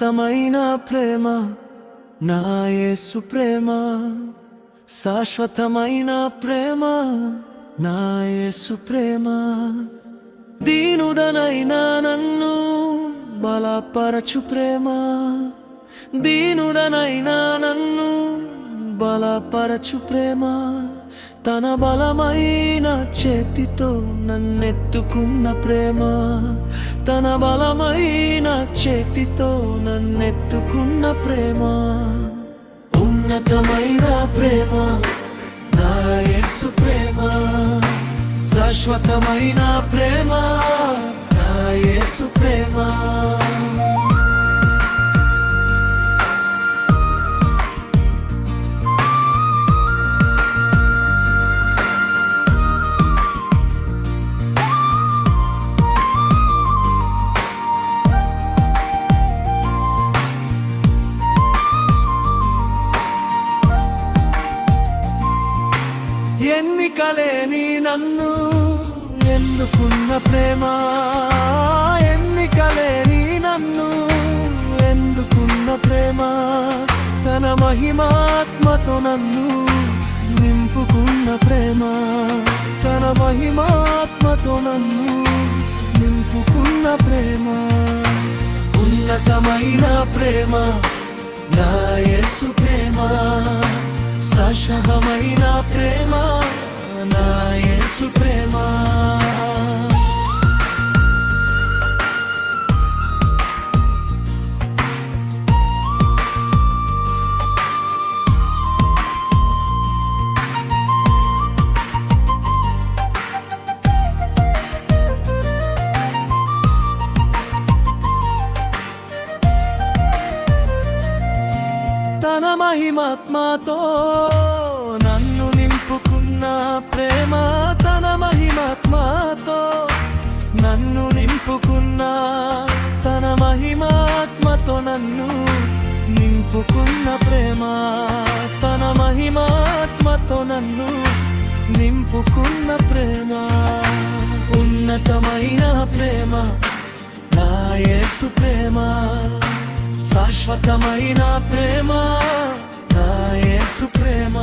ఉన్నతమైన ప్రేమ నా యేసు ప్రేమ, శాశ్వతమైన ప్రేమ నా యేసు ప్రేమ. దీనుడనైనా నన్ను బలపరచు ప్రేమ, దీనుడనైనా నన్ను బలపరచు ప్రేమ. తన బలమైన చేతితో నన్నెత్తుకున్న ప్రేమ, తన బలమైన చేతితో నన్నెత్తుకున్న ప్రేమ. ఉన్నతమైన ప్రేమ నా యేసు ప్రేమ, శాశ్వతమైన ప్రేమ నా యేసు ప్రేమ. ఎన్నికలేని నన్ను ఎన్నుకున్న ప్రేమ, ఎన్నికలేని నన్ను ఎన్నుకున్న ప్రేమ. తన మహిమాత్మతో నన్ను నింపుకున్న ప్రేమ, తన మహిమాత్మతో నన్ను నింపుకున్న ప్రేమ. ఉన్నతమైన ప్రేమ నా యేసు ప్రేమ, శాశ్వతమైన ప్రేమ నా యేసు ప్రేమ. తన మహిమాత్మతో నన్ను నింపుకున్న ప్రేమ, తన మహిమాత్మతో నన్ను నింపుకున్న, తన మహిమాత్మతో నన్ను నింపుకున్న ప్రేమ, తన మహిమాత్మతో నన్ను నింపుకున్న ప్రేమ. ఉన్నతమైన ప్రేమ నా యేసు ప్రేమ, శాశ్వతమైన ప్రేమ నా యేసు ప్రేమ.